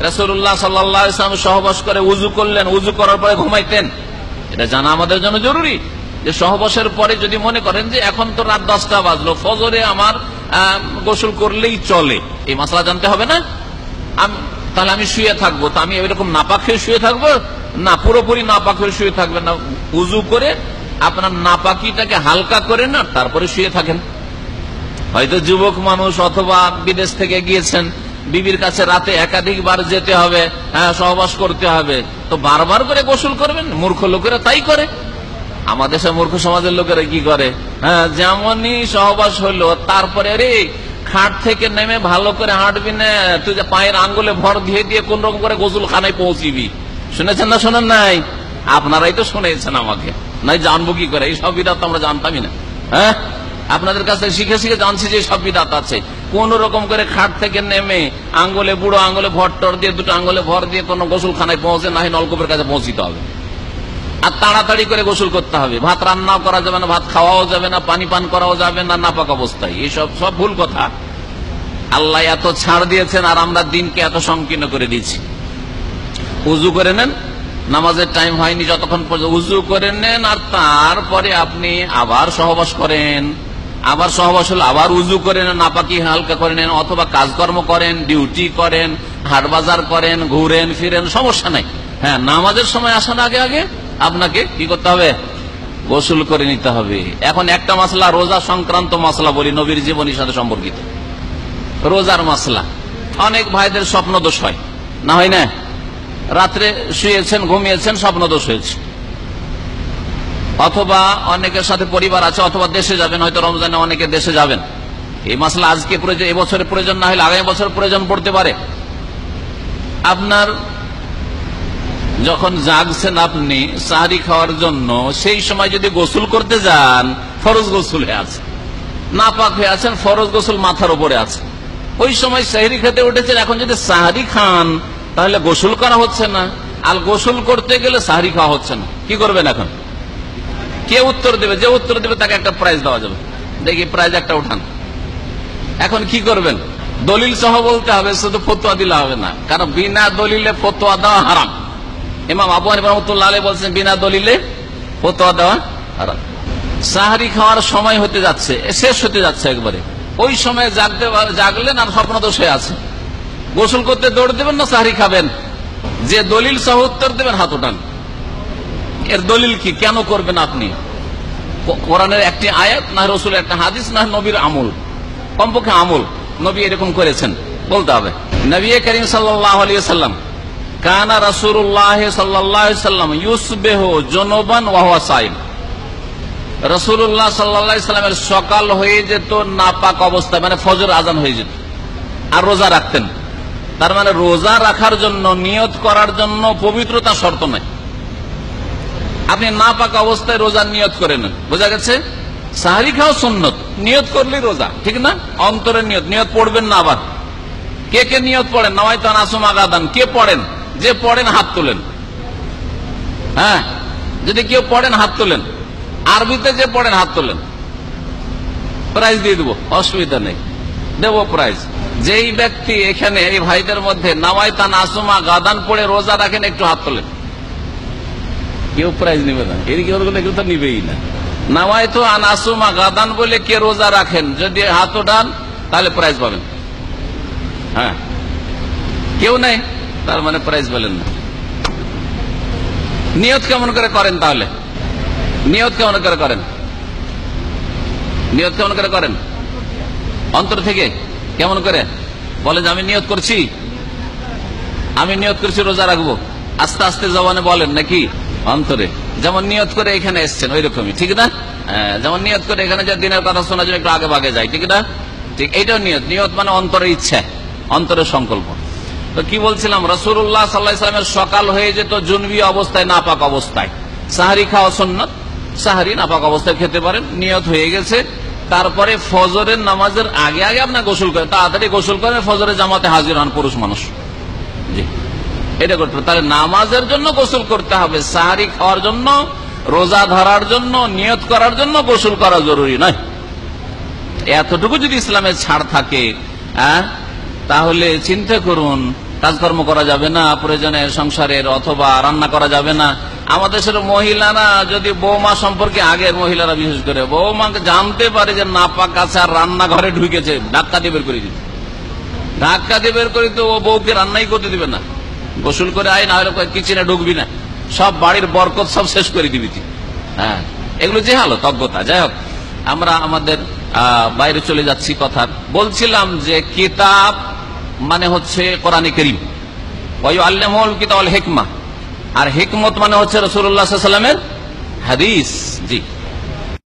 রাসূলুল্লাহ সাল্লাল্লাহু আলাইহি ওয়াসাল্লাম সহবাস করে উযু করলেন, উযু করার পরে ঘুমাইতেন। এটা জানা আমাদের জন্য জরুরি যে সহবাসের পরে যদি মনে করেন যে এখন তো রাত 10টা বাজলো, ফজরে আমার গোসল করলেই চলে, এই মাসলা জানতে হবে না? তাহলে আমি শুয়ে থাকবো, তো আমি এরকম নাপাক হয়ে শুয়ে থাকবো না, পুরোপুরি নাপাক হয়ে শুয়ে থাকবেন না, উযু করে আপনার নাপাকিটাকে হালকা করে না তারপরে শুয়ে থাকেন। হয়তো যুবক মানুষ অথবা বিদেশ থেকে গিয়েছেন, বিবির কাছে রাতে একাধিকবার যেতে হবে, সহবাস করতে হবে, তো বারবার করে গোসল করবেন? মূর্খ লোকেরা তাই করে। আমাদের দেশের মূর্খ সমাজের লোকেরা কি করে, যেমনই সহবাস হলো তারপরে রে খাট থেকে নেমে ভালো করে হাঁটবি না, তুই যে পায়ের আঙ্গুলে ভর দিয়ে দিয়ে কোন রকম করে গোসল খানায় পৌঁছিবি। শুনেছেন না শোনেন নাই? আপনারাই তো শুনেছেন, আমাকে নাই জানবো কি করে? এই সব বিধাত আমরা জানতামই না। হ্যাঁ, আপনাদের কাছে শিখে শিখে জানছি যে সব বিধাত আছে। কোন রকম করে খাট থেকে নেমে আঙ্গুলে, বুড়ো আঙ্গুলে ভর টর দিয়ে, দুটো আঙ্গুলে ভর দিয়ে কোন গোসল খানায় পৌঁছে না, হয় নলকূপের কাছে পৌঁছিতে হবে। আর তাড়াতাড়ি করে গোসল করতে হবে। ভাত রান্নাও করা যাবে না, ভাত খাওয়াও যাবে না, পানি পান করাও যাবে না নাপাক অবস্থায়। এইসব সব ভুল কথা। আল্লাহ এত ছাড় দিয়েছেন আর আমরা দিনকে এত সংকীর্ণ করে দিয়েছি। উযু করে নেন, নামাজের টাইম হয়নি যতক্ষণ পর্যন্ত উযু করে নেন, আর তারপরে আপনি আবার সহবাস করেন। আবার সহবাস হলে আবার উযু করে নেন, নাপাকি হালকা করে নেন, অথবা কাজকর্ম করেন, ডিউটি করেন, হাট বাজার করেন, ঘুরেন ফিরেন, সমস্যা নাই। হ্যাঁ, নামাজের সময় আসার আগে আগে আপনাকে কি করতে হবে? গোসল করে নিতে হবে। এখন একটা মাসলা, রোজা সংক্রান্ত মাসলা বলি, নবীর জীবনীর সাথে সম্পর্কিত রোজার মাসলা। অনেক ভাইদের স্বপ্ন দোষ হয়, না হয় না? রাত্রে শুয়েছেন, ঘুমিয়েছেন, স্বপ্ন দোষ হয়েছে, অথবা অনেকের সাথে পরিবার আছে, অথবা দেশে যাবেন, হয়তো রমজানে অনেকে দেশে যাবেন। এই মাসলা আজকে প্রয়োজন, এবছরের প্রয়োজন না হলে আগামী বছর প্রয়োজন পড়তে পারে। আপনার যখন জাগছেন আপনি সাহরি খাওয়ার জন্য, সেই সময় যদি গোসল করতে যান, ফরজ গোসল হয়ে আছে, নাপাক হয়ে আছেন, ফরজ গোসল মাথার উপরে আছে, ওই সময় সাহরি খেতে উঠেছেন, এখন যদি সাহরি খান তাহলে গোসল করা হচ্ছে না, আর গোসল করতে গেলে সাহরি খাওয়া হচ্ছে না, কি করবেন এখন? কে উত্তর দেবে? যে উত্তর দেবে তাকে একটা প্রাইজ দেওয়া যাবে। দেখি প্রাইজ একটা উঠান। এখন কি করবেন? দলিল সহ বলতে হবে, শুধু ফতোয়া দিলে হবে না, কারণ বিনা দলিলে ফতোয়া দেওয়া হারাম। ইমাম আবু হানিফা রাহমাতুল্লাহ আলাইহি বলছেন বিনা দলিলে ফতোয়া দেওয়া হারাম। সাহরি খাওয়ার সময় হতে যাচ্ছে, শেষ হতে যাচ্ছে একবারে, ওই সময় জাগলেন আর স্বপ্ন দোষ হয়ে আছে, গোসল করতে দৌড় দেবেন না সাহরি খাবেন? যে দলিল সহ উত্তর দেবেন হাত উঠান। এর দলিল কি? কেন করবেন আপনি? কোরআনের একটি আয়াত, না রাসূলের একটা হাদিস, না নবীর আমল? কমপক্ষে আমল নবী এরকম করেছেন বলতে হবে। নবী করিম সাল্লাল্লাহু আলাইহি ওয়াসাল্লাম কানা রাসূলুল্লাহ সাল্লাল্লাহু আলাইহি ওয়াসাল্লাম ইউসবিহু জুনুবান ওয়া হুয়া সাইম। রাসূলুল্লাহ সাল্লাল্লাহু আলাইহি ওয়াসাল্লামের সকাল হয়ে যেত নাপাক অবস্থায়, মানে ফজর আজান হয়ে যেত, আর রোজা রাখতেন। তার মানে রোজা রাখার জন্য, নিয়ত করার জন্য পবিত্রতা শর্ত নাই। আপনি নাপাক অবস্থায় রোজার নিয়ত করে নেন, বোঝা গেছে? সাহরি খাওয়া সুন্নত, নিয়ত করলেই রোজা, ঠিক না? অন্তরের নিয়ত, নিয়ত পড়বেন না। আবার কে কে নিয়ত পড়েন? নাওয়াইতু আন আসুমা গাদান, কে পড়েন? যে পড়েন হাত তোলেন। হ্যাঁ, যদি কেউ পড়েন হাত তোলেন, আরবিতে যে পড়েন হাত তোলেন, প্রাইজ দিয়ে দেবো, অসুবিধা নেই, দেবো প্রাইজ। যেই ব্যক্তি এখানে এই ভাইদের মধ্যে নাওয়াইতু আন আসুমা গাদান পড়ে রোজা রাখেন, একটু হাত তোলেন। কেউ প্রাইজ নিবে না, এগুলো তো নিবেই না। নাওয়াইতু আন আসুমা গাদান বলে কে রোজা রাখেন, যদি হাত ওঠান তাহলে প্রাইজ পাবেন। হ্যাঁ, কেউ নেই, তার মানে প্রাইজ বলেন না। নিয়ত কেমন করে করেন তাহলে? নিয়ত কেমন করে করেন? নিয়ত কেমন করে করেন? অন্তর থেকে। কেমন করে বলেন? আমি নিয়ত করছি, আমি নিয়ত করছি রোজা রাখবো, আস্তে আস্তে জবানে বলেন নাকি অন্তরে? যেমন নিয়ত করে এখানে এসছেন ওই রকমই, ঠিক না? যেমন নিয়ত করে এখানে যে দিনের কথা শোনার জন্য একটু আগে ভাগে যায়, ঠিক না? ঠিক, এইটাও নিয়ত। নিয়ত মানে অন্তরের ইচ্ছা, অন্তরের সংকল্প। তো কি বলছিলাম, রাসূলুল্লাহ সাল্লাল্লাহু আলাইহি ওয়াসাল্লামের সকাল হয়ে যেত জুনবি অবস্থায়, নাপাক অবস্থায়। সাহরি খাওয়া সুন্নাত, সাহরি নাপাক অবস্থায় খেতে পারেন, নিয়ত হয়ে গেছে। তারপরে ফজরের নামাজের আগে আগে আপনার গোসল করেন, তাড়াতাড়ি গোসল করেন, ফজরের জামাতে হাজির হন পুরুষ মানুষ। জি, এটা করতে হবে। তাহলে নামাজের জন্য গোসল করতে হবে, সাহরি খাওয়ার জন্য, রোজা ধরার জন্য, নিয়ত করার জন্য গোসল করা জরুরি নয়। এতটুকু যদি ইসলামের ছাড় থাকে, তাহলে চিন্তা করুন কাজকর্ম করা যাবে না, প্রয়োজনে সংসারের অথবা রান্না করা যাবে না। আমাদের দেশের মহিলারা যদি বৌমা সম্পর্কে, আগের মহিলারা বিশেষ করে বৌমাকে জানতে পারে যে নাপাক আছে আর রান্নাঘরে ঢুকেছে, ধাক্কা দিয়ে বের করে দিত, ধাক্কা দিয়ে বের করে তো ও বউকে রান্নাই করতে দিবে না। গোসল করে আয়, না হলে কিচেনে ঢুকবি না, সব বাড়ির বরকত সব শেষ করে দিবি তুই। হ্যাঁ, এগুলো যে হালত অজ্ঞতা। যাই হোক, আমরা আমাদের বাইরে চলে যাচ্ছি। কথা বলছিলাম যে কিতাব মানে হচ্ছে কোরআনে কারীম, ওয়ায়ুআল্লিমুল কিতাব ওয়াল হিকমা, আর হিকমত মানে হচ্ছে রাসূলুল্লাহ সাল্লাল্লাহু আলাইহি ওয়াসাল্লামের হাদিস। জি।